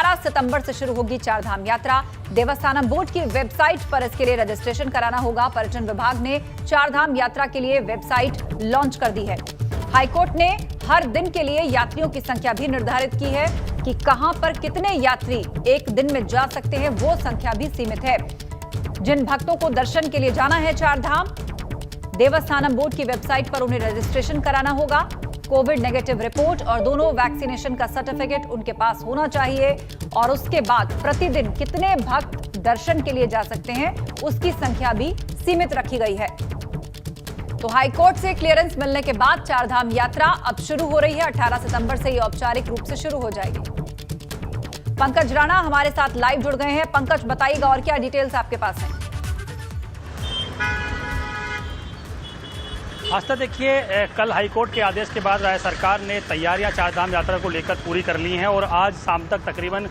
18 सितंबर से शुरू होगी चारधाम यात्रा। देवस्थानम बोर्ड की वेबसाइट पर इसके लिए रजिस्ट्रेशन कराना होगा। पर्यटन विभाग ने चारधाम यात्रा के लिए वेबसाइट लॉन्च कर दी है। हाईकोर्ट ने हर दिन के लिए यात्रियों की संख्या भी निर्धारित की है कि कहां पर कितने यात्री एक दिन में जा सकते हैं, वो संख्या भी सीमित है। जिन भक्तों को दर्शन के लिए जाना है चारधाम, देवस्थानम बोर्ड की वेबसाइट पर उन्हें रजिस्ट्रेशन कराना होगा। कोविड नेगेटिव रिपोर्ट और दोनों वैक्सीनेशन का सर्टिफिकेट उनके पास होना चाहिए और उसके बाद प्रतिदिन कितने भक्त दर्शन के लिए जा सकते हैं, उसकी संख्या भी सीमित रखी गई है। तो हाईकोर्ट से क्लियरेंस मिलने के बाद चारधाम यात्रा अब शुरू हो रही है। 18 सितंबर से ये औपचारिक रूप से शुरू हो जाएगी। पंकज राणा हमारे साथ लाइव जुड़ गए हैं। पंकज, बताइएगा और क्या डिटेल्स आपके पास हैं? आस्था, देखिए, कल हाईकोर्ट के आदेश के बाद राज्य सरकार ने तैयारियां चारधाम यात्रा को लेकर पूरी कर ली हैं और आज शाम तक, तकरीबन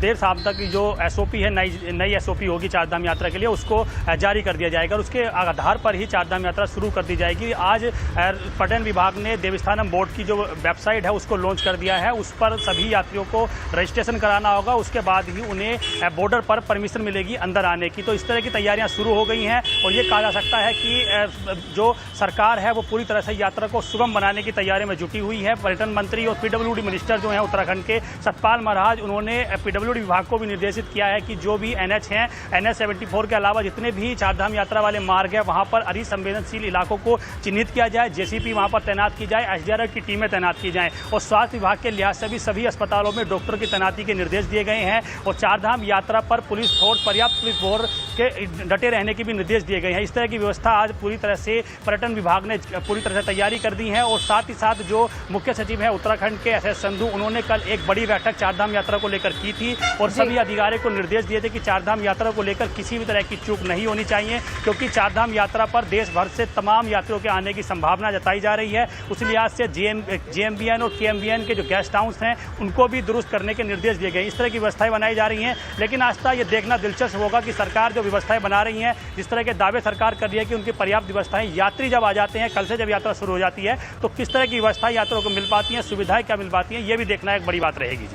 देर शाम तक जो एसओपी है, नई एसओपी होगी चारधाम यात्रा के लिए, उसको जारी कर दिया जाएगा और उसके आधार पर ही चारधाम यात्रा शुरू कर दी जाएगी। आज पर्यटन विभाग ने देवस्थानम बोर्ड की जो वेबसाइट है उसको लॉन्च कर दिया है। उस पर सभी यात्रियों को रजिस्ट्रेशन कराना होगा। उसके बाद ही उन्हें बॉर्डर पर परमिशन मिलेगी अंदर आने की। तो इस तरह की तैयारियां शुरू हो गई हैं और ये कहा जा सकता है कि जो सरकार है वो पूरी तरह से यात्रा को सुगम बनाने की तैयारी में जुटी हुई है। पर्यटन मंत्री और पीडब्ल्यूडी मिनिस्टर जो हैं उत्तराखंड के, सतपाल महाराज, उन्होंने पीडब्ल्यूडी विभाग को भी निर्देशित किया है कि जो भी एनएच हैं, NH 74 के अलावा जितने भी चारधाम यात्रा वाले मार्ग हैं, वहां पर अतिसंवेदनशील इलाकों को चिन्हित किया जाए, जेसीपी वहां पर तैनात की जाए, एसडीआरएफ की टीमें तैनात की जाएं और स्वास्थ्य विभाग के लिहाज से भी सभी अस्पतालों में डॉक्टर की तैनाती के निर्देश दिए गए हैं और चारधाम यात्रा पर पुलिस फोर्स, पर्याप्त पुलिस फोर्स के डटे रहने के भी निर्देश दिए गए हैं। इस तरह की व्यवस्था आज पूरी तरह से पर्यटन विभाग ने पूरी तरह से तैयारी कर दी है और साथ ही साथ जो मुख्य सचिव है उत्तराखंड के SS संधू, उन्होंने कल एक बड़ी बैठक चारधाम यात्रा को लेकर की थी और सभी अधिकारियों को निर्देश दिए थे कि चारधाम यात्रा को लेकर किसी भी तरह की चूक नहीं होनी चाहिए, क्योंकि चारधाम यात्रा पर देश भर से तमाम यात्रियों के आने की संभावना जताई जा रही है। उस लिहाज से JMBN और KMBN के जो गेस्ट हाउस हैं उनको भी दुरुस्त करने के निर्देश दिए गए। इस तरह की व्यवस्थाएं बनाई जा रही हैं, लेकिन आस्था, ये देखना दिलचस्प होगा कि सरकार जो व्यवस्थाएं बना रही है, जिस तरह के दावे सरकार कर रही है कि उनकी पर्याप्त व्यवस्थाएं, यात्री जब आ जाते हैं, कल से जब यात्रा शुरू हो जाती है, तो किस तरह की व्यवस्था यात्रियों को मिल पाती हैं, सुविधाएं क्या मिल पाती हैं, ये भी देखना एक बड़ी बात रहेगी।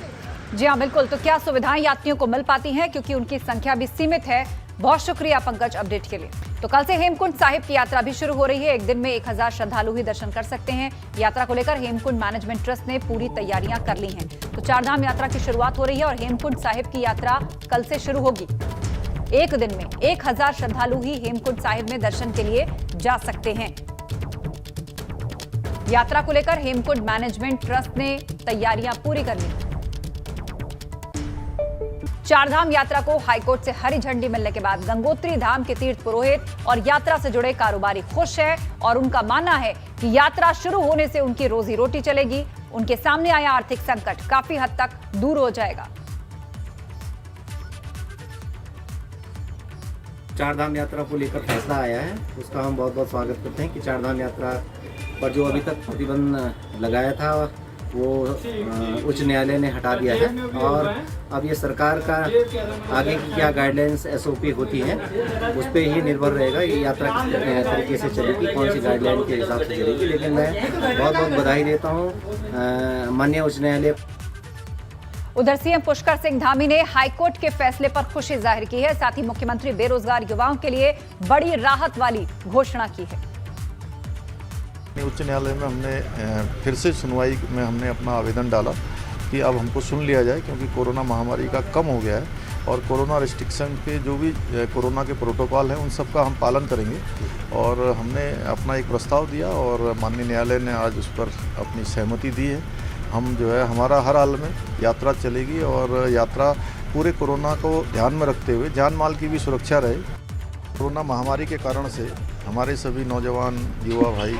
जी हाँ, बिल्कुल। तो क्या सुविधाएं यात्रियों को मिल पाती हैं, क्योंकि उनकी संख्या भी सीमित है। बहुत शुक्रिया पंकज अपडेट के लिए। तो कल से हेमकुंड साहिब की यात्रा भी शुरू हो रही है। एक दिन में 1000 श्रद्धालु ही दर्शन कर सकते हैं। यात्रा को लेकर हेमकुंड मैनेजमेंट ट्रस्ट ने पूरी तैयारियां कर ली हैं। तो चारधाम यात्रा की शुरुआत हो रही है और हेमकुंड साहिब की यात्रा कल से शुरू होगी। एक दिन में 1000 श्रद्धालु ही हेमकुंड साहिब में दर्शन के लिए जा सकते हैं। यात्रा को लेकर हेमकुंड मैनेजमेंट ट्रस्ट ने तैयारियां पूरी कर ली। चारधाम यात्रा को हाईकोर्ट से हरी झंडी मिलने के बाद गंगोत्री धाम के तीर्थ पुरोहित और यात्रा से जुड़े कारोबारी खुश हैं और उनका मानना है कि यात्रा शुरू होने से उनकी रोजी रोटी चलेगी। उनके सामने आया आर्थिक संकट काफी हद तक दूर हो जाएगा। चारधाम यात्रा को लेकर फैसला आया है, उसका हम बहुत बहुत स्वागत करते हैं कि चारधाम यात्रा पर जो अभी तक प्रतिबंध लगाया था वो उच्च न्यायालय ने हटा दिया है और अब ये सरकार का आगे की क्या गाइडलाइंस SOP होती है उस पर ही निर्भर रहेगा ये यात्रा किस तरीके से चलेगी, कौन सी गाइडलाइन के हिसाब से चलेगी। लेकिन मैं बहुत बहुत बधाई देता हूँ माननीय उच्च न्यायालय। उधर CM पुष्कर सिंह धामी ने हाईकोर्ट के फैसले पर खुशी जाहिर की है। साथ ही मुख्यमंत्री बेरोजगार युवाओं के लिए बड़ी राहत वाली घोषणा की है। उच्च न्यायालय में हमने फिर से सुनवाई में हमने अपना आवेदन डाला कि अब हमको सुन लिया जाए, क्योंकि कोरोना महामारी का कम हो गया है और कोरोना रिस्ट्रिक्शन के जो भी कोरोना के प्रोटोकॉल हैं उन सब का हम पालन करेंगे। और हमने अपना एक प्रस्ताव दिया और माननीय न्यायालय ने आज उस पर अपनी सहमति दी है। हम जो है हमारा हर हाल में यात्रा चलेगी और यात्रा पूरे कोरोना को ध्यान में रखते हुए जान माल की भी सुरक्षा रहे। कोरोना महामारी के कारण से हमारे सभी नौजवान युवा भाई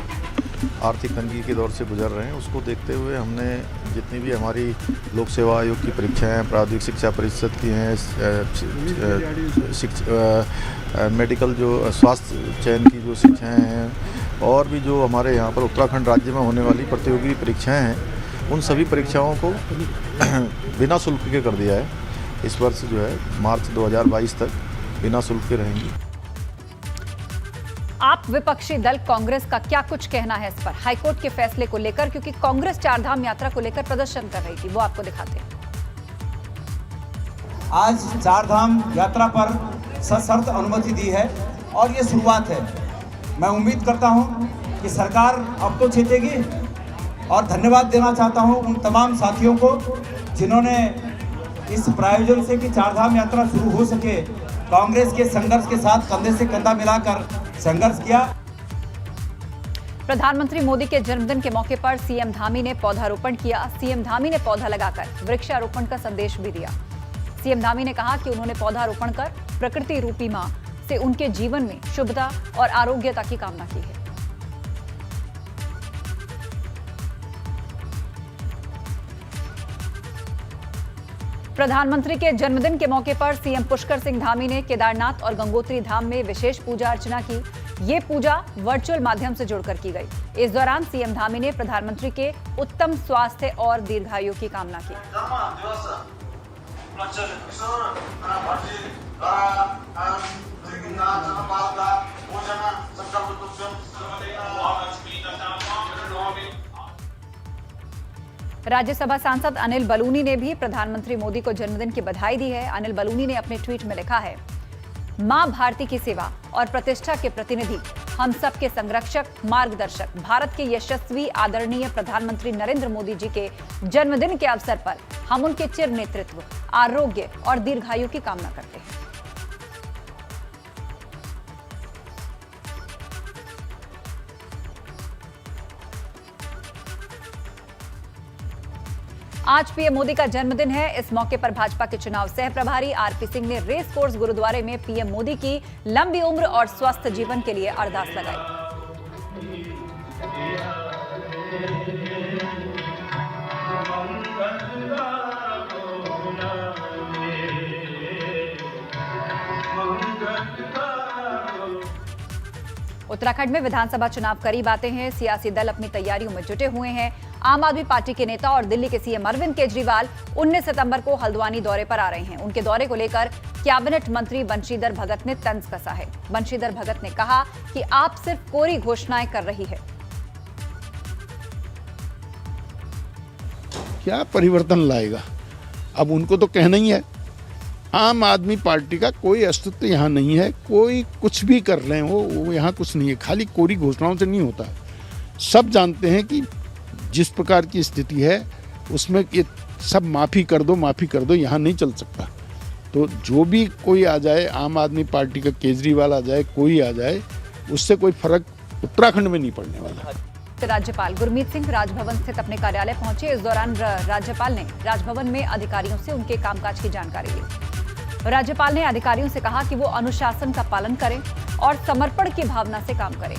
आर्थिक तंगी के दौर से गुजर रहे हैं, उसको देखते हुए हमने जितनी भी हमारी लोक सेवा आयोग की परीक्षाएँ, प्रावधिक शिक्षा परिषद की हैं, मेडिकल जो स्वास्थ्य चयन की जो शिक्षाएँ हैं और भी जो हमारे यहाँ पर उत्तराखंड राज्य में होने वाली प्रतियोगी परीक्षाएँ हैं, उन सभी परीक्षाओं को बिना शुल्क के कर दिया है। इस वर्ष जो है मार्च 2022 तक बिना शुल्क के रहेंगी। आप विपक्षी दल कांग्रेस का क्या कुछ कहना है इस पर, हाईकोर्ट के फैसले को लेकर, क्योंकि कांग्रेस चारधाम यात्रा को लेकर प्रदर्शन कर रही थी, वो आपको दिखाते हैं। आज चार धाम यात्रा पर सशर्त अनुमति दी है और ये शुरुआत है। मैं उम्मीद करता हूँ कि सरकार अब तो चेतेगी और धन्यवाद देना चाहता हूँ उन तमाम साथियों को जिन्होंने इस प्रायोजन से कि चार धाम यात्रा शुरू हो सके कांग्रेस के संघर्ष के साथ कंधे से कंधा मिलाकर संघर्ष किया। प्रधानमंत्री मोदी के जन्मदिन के मौके पर सीएम धामी ने पौधारोपण किया। सीएम धामी ने पौधा लगाकर वृक्षारोपण का संदेश भी दिया। सीएम धामी ने कहा कि उन्होंने पौधारोपण कर प्रकृति रूपी मां से उनके जीवन में शुभता और आरोग्यता की कामना की है। प्रधानमंत्री के जन्मदिन के मौके पर सीएम पुष्कर सिंह धामी ने केदारनाथ और गंगोत्री धाम में विशेष पूजा अर्चना की। ये पूजा वर्चुअल माध्यम से जुड़कर की गई। इस दौरान सीएम धामी ने प्रधानमंत्री के उत्तम स्वास्थ्य और दीर्घायु की कामना की। राज्यसभा सांसद अनिल बलूनी ने भी प्रधानमंत्री मोदी को जन्मदिन की बधाई दी है। अनिल बलूनी ने अपने ट्वीट में लिखा है, मां भारती की सेवा और प्रतिष्ठा के प्रतिनिधि, हम सबके संरक्षक, मार्गदर्शक, भारत के यशस्वी आदरणीय प्रधानमंत्री नरेंद्र मोदी जी के जन्मदिन के अवसर पर हम उनके चिर नेतृत्व, आरोग्य और दीर्घायु की कामना करते हैं। आज पीएम मोदी का जन्मदिन है। इस मौके पर भाजपा के चुनाव सह प्रभारी आरपी सिंह ने रेस कोर्स गुरुद्वारे में पीएम मोदी की लंबी उम्र और स्वस्थ जीवन के लिए अरदास लगाई। उत्तराखंड में विधानसभा चुनाव करीब आते हैं। सियासी दल अपनी तैयारियों में जुटे हुए हैं। आम आदमी पार्टी के नेता और दिल्ली के सीएम अरविंद केजरीवाल 19 सितंबर को हल्द्वानी दौरे पर आ रहे हैं। उनके दौरे को लेकर कैबिनेट मंत्री बंशीधर भगत ने तंज कसा है। बंशीधर भगत ने कहा कि आप सिर्फ कोरी घोषणाएं कर रही है। क्या परिवर्तन लाएगा? अब उनको तो कहना ही है। आम आदमी पार्टी का कोई अस्तित्व यहाँ नहीं है। कोई कुछ भी कर रहे हो वो यहाँ कुछ नहीं है। खाली कोरी घोषणाओं से नहीं होता है। सब जानते हैं कि जिस प्रकार की स्थिति है उसमें ये सब माफ़ी कर दो यहाँ नहीं चल सकता। तो जो भी कोई आ जाए, आम आदमी पार्टी का केजरीवाल आ जाए, कोई आ जाए, उससे कोई फर्क उत्तराखंड में नहीं पड़ने वाला। राज्यपाल गुरमीत सिंह राजभवन स्थित अपने कार्यालय पहुंचे। इस दौरान राज्यपाल ने राजभवन में अधिकारियों से उनके कामकाज की जानकारी ली। राज्यपाल ने अधिकारियों से कहा कि वो अनुशासन का पालन करें और समर्पण की भावना से काम करें।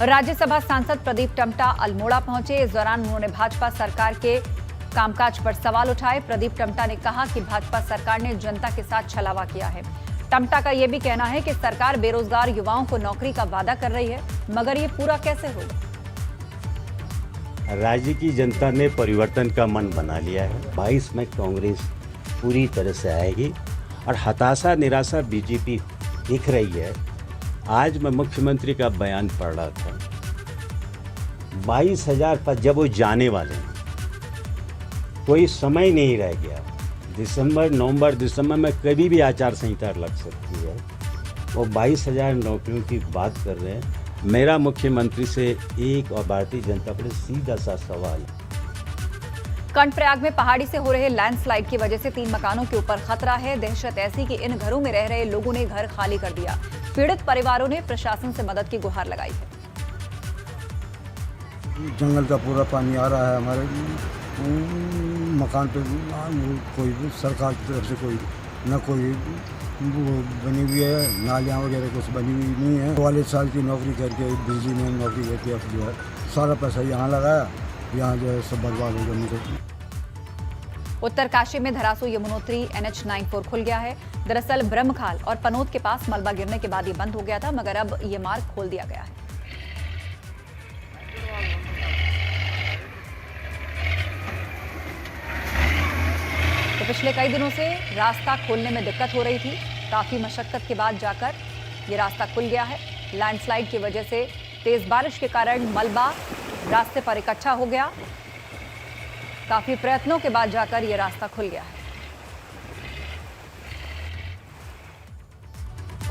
राज्यसभा सांसद प्रदीप टम्टा अल्मोड़ा पहुंचे। इस दौरान उन्होंने भाजपा सरकार के कामकाज पर सवाल उठाए। प्रदीप टम्टा ने कहा कि भाजपा सरकार ने जनता के साथ छलावा किया है। टम्टा का यह भी कहना है कि सरकार बेरोजगार युवाओं को नौकरी का वादा कर रही है, मगर ये पूरा कैसे होगा? राज्य की जनता ने परिवर्तन का मन बना लिया है। 22 में कांग्रेस पूरी तरह से आएगी और हताशा निराशा बीजेपी दिख रही है। आज मैं मुख्यमंत्री का बयान पढ़ रहा था, 22,000 पर जब वो जाने वाले हैं, कोई समय नहीं रह गया। नवंबर दिसंबर में कभी भी आचार संहिता लग सकती है। वो 22,000 नौकरियों की बात कर रहे हैं। मेरा मुख्यमंत्री से एक और भारतीय जनता पार्टी सीधा सा सवाल है। कर्णप्रयाग में पहाड़ी से हो रहे लैंडस्लाइड की वजह से 3 मकानों के ऊपर खतरा है। दहशत ऐसी कि इन घरों में रह रहे लोगों ने घर खाली कर दिया। पीड़ित परिवारों ने प्रशासन से मदद की गुहार लगाई है। जंगल का पूरा पानी आ रहा है हमारे मकान पे। कोई सरकार की तरफ से कोई न कोई बनी हुई है, नालियाँ वगैरह कुछ बनी हुई नहीं है। 44 साल की नौकरी करके बिजली में नौकरी करके अब जो है सारा पैसा यहाँ लगाया, यहाँ जो है सब बर्बाद हो गया मुझे। उत्तरकाशी में धरासू यमुनोत्री NH94 खुल गया है। दरअसल ब्रह्मखाल और पनोत के पास मलबा गिरने के बाद ये बंद हो गया था, मगर अब ये मार्ग खोल दिया गया है। तो पिछले कई दिनों से रास्ता खोलने में दिक्कत हो रही थी। काफी मशक्कत के बाद जाकर ये रास्ता खुल गया है। लैंडस्लाइड की वजह से तेज बारिश के कारण मलबा रास्ते पर इकट्ठा हो गया। काफी प्रयत्नों के बाद जाकर यह रास्ता खुल गया है।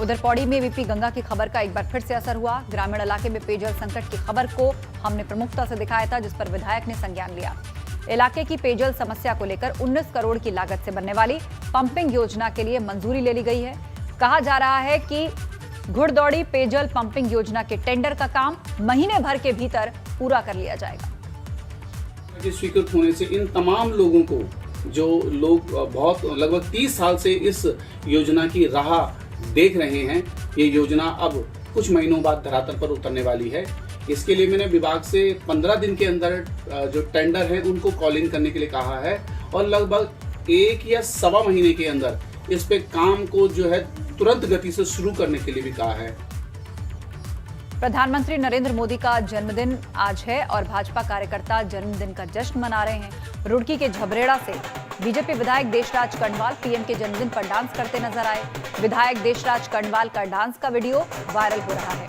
उधर पौड़ी में वीपी गंगा की खबर का एक बार फिर से असर हुआ। ग्रामीण इलाके में पेयजल संकट की खबर को हमने प्रमुखता से दिखाया था, जिस पर विधायक ने संज्ञान लिया। इलाके की पेयजल समस्या को लेकर 19 करोड़ की लागत से बनने वाली पंपिंग योजना के लिए मंजूरी ले ली गई है। कहा जा रहा है कि घुड़दौड़ी पेयजल पंपिंग योजना के टेंडर का काम महीने भर के भीतर पूरा कर लिया जाएगा। स्वीकृत होने से इन तमाम लोगों को, जो लोग बहुत लगभग 30 साल से इस योजना की राह देख रहे हैं, ये योजना अब कुछ महीनों बाद धरातल पर उतरने वाली है। इसके लिए मैंने विभाग से 15 दिन के अंदर जो टेंडर है उनको कॉल इन करने के लिए कहा है और लगभग 1 या सवा महीने के अंदर इस पे काम को जो है तुरंत गति से शुरू करने के लिए भी कहा है। प्रधानमंत्री नरेंद्र मोदी का जन्मदिन आज है और भाजपा कार्यकर्ता जन्मदिन का जश्न मना रहे हैं। रुड़की के झबरेड़ा से बीजेपी विधायक देशराज कंडवाल पीएम के जन्मदिन पर डांस करते नजर आए। विधायक देशराज कंडवाल का डांस का वीडियो वायरल हो रहा है।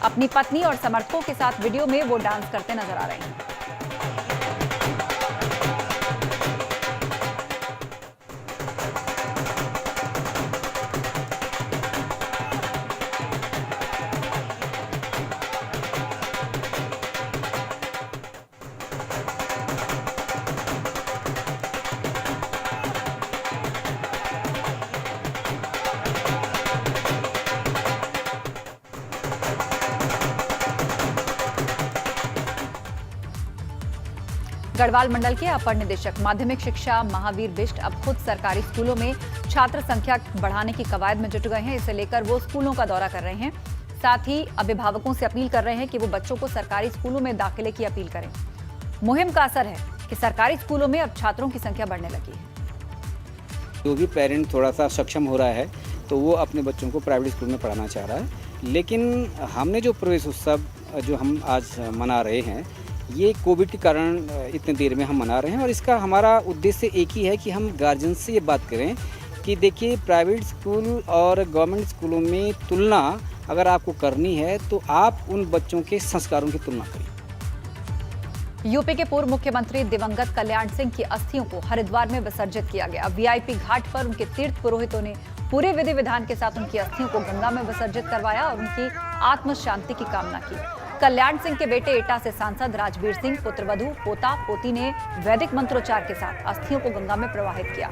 अपनी पत्नी और समर्थकों के साथ वीडियो में वो डांस करते नजर आ रहे हैं। गढ़वाल मंडल के अपर निदेशक माध्यमिक शिक्षा महावीर बिष्ट अब खुद सरकारी स्कूलों में छात्र संख्या बढ़ाने की कवायद में जुट गए हैं। इसे लेकर वो स्कूलों का दौरा कर रहे हैं। साथ ही अभिभावकों से अपील कर रहे हैं कि वो बच्चों को सरकारी स्कूलों में दाखिले की अपील करें। मुहिम का असर है कि सरकारी स्कूलों में अब छात्रों की संख्या बढ़ने लगी है। जो भी पेरेंट थोड़ा सा सक्षम हो रहा है तो वो अपने बच्चों को प्राइवेट स्कूल में पढ़ाना चाह रहा है। लेकिन हमने जो प्रवेश उत्सव जो हम आज मना रहे हैं, ये कोविड के कारण इतने देर में हम मना रहे हैं और इसका हमारा उद्देश्य एक ही है कि हम गार्जियन से ये बात करें कि देखिए, प्राइवेट स्कूल और गवर्नमेंट स्कूलों में तुलना अगर आपको करनी है तो आप उन बच्चों के संस्कारों की तुलना करें। यूपी के पूर्व मुख्यमंत्री दिवंगत कल्याण सिंह की अस्थियों को हरिद्वार में विसर्जित किया गया। वीआईपी घाट पर उनके तीर्थ पुरोहितों ने पूरे विधि विधान के साथ उनकी अस्थियों को गंगा में विसर्जित करवाया और उनकी आत्म शांति की कामना की। कल्याण सिंह के बेटे एटा से सांसद राजवीर सिंह, पुत्रवधू, पोता पोती ने वैदिक मंत्रोच्चार के साथ अस्थियों को गंगा में प्रवाहित किया।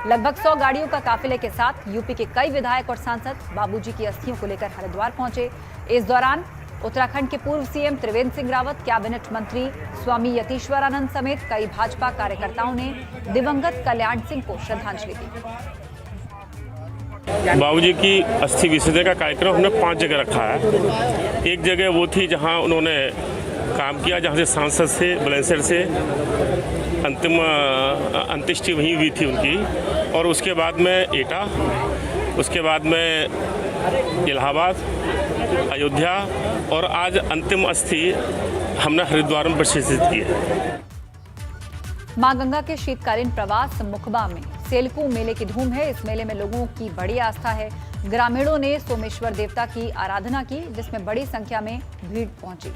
लगभग 100 गाड़ियों का काफिले के साथ यूपी के कई विधायक और सांसद बाबूजी की अस्थियों को लेकर हरिद्वार पहुंचे। इस दौरान उत्तराखंड के पूर्व सीएम त्रिवेंद्र सिंह रावत, कैबिनेट मंत्री स्वामी यतीश्वरानंद समेत कई भाजपा कार्यकर्ताओं ने दिवंगत कल्याण सिंह को श्रद्धांजलि दी। बाबूजी की अस्थि विसर्जन का कार्यक्रम हमने 5 जगह रखा है। एक जगह वो थी जहां उन्होंने काम किया, जहां से सांसद से बुलंदशहर से अंतिम अंत्येष्टि वहीं हुई थी उनकी, और उसके बाद में एटा, उसके बाद में इलाहाबाद, अयोध्या और आज अंतिम अस्थि हमने हरिद्वार में प्रशिक्षित की है। मां गंगा के शीतकालीन प्रवास मुखबा में सेलकू मेले की धूम है। इस मेले में लोगों की बड़ी आस्था है। ग्रामीणों ने सोमेश्वर देवता की आराधना की, जिसमें बड़ी संख्या में भीड़ पहुंची।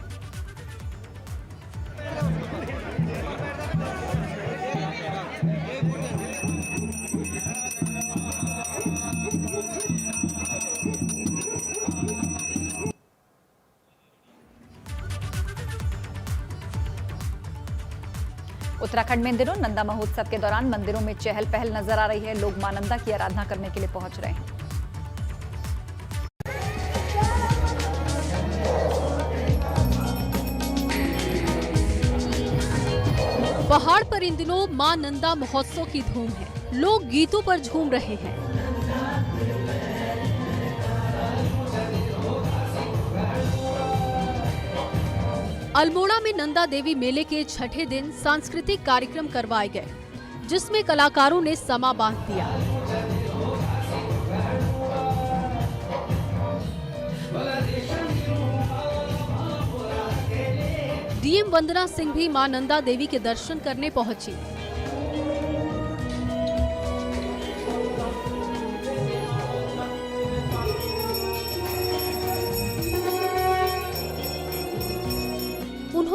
उत्तराखंड में इन दिनों नंदा महोत्सव के दौरान मंदिरों में चहल पहल नजर आ रही है। लोग मां नंदा की आराधना करने के लिए पहुंच रहे हैं। पहाड़ पर इन दिनों मां नंदा महोत्सव की धूम है। लोग गीतों पर झूम रहे हैं। अल्मोड़ा में नंदा देवी मेले के छठे दिन सांस्कृतिक कार्यक्रम करवाए गए, जिसमें कलाकारों ने समा बांध दिया। डीएम वंदना सिंह भी मां नंदा देवी के दर्शन करने पहुंची।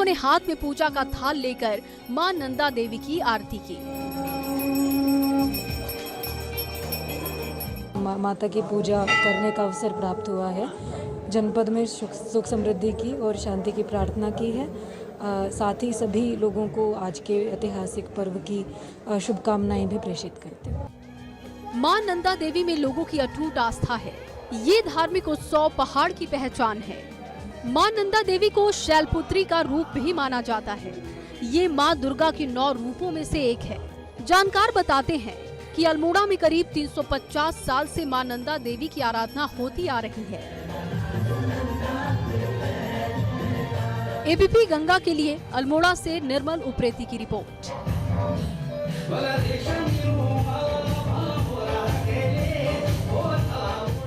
उन्होंने हाथ में पूजा का थाल लेकर मां नंदा देवी की आरती की। माता की पूजा करने का अवसर प्राप्त हुआ है। जनपद में सुख समृद्धि की और शांति की प्रार्थना की है। साथ ही सभी लोगों को आज के ऐतिहासिक पर्व की शुभकामनाएं भी प्रेषित करते हैं। मां नंदा देवी में लोगों की अटूट आस्था है। ये धार्मिक उत्सव पहाड़ की पहचान है। मां नंदा देवी को शैलपुत्री का रूप भी माना जाता है। ये मां दुर्गा के 9 रूपों में से एक है। जानकार बताते हैं कि अल्मोड़ा में करीब 350 साल से मां नंदा देवी की आराधना होती आ रही है। एबीपी गंगा के लिए अल्मोड़ा से निर्मल उप्रेती की रिपोर्ट।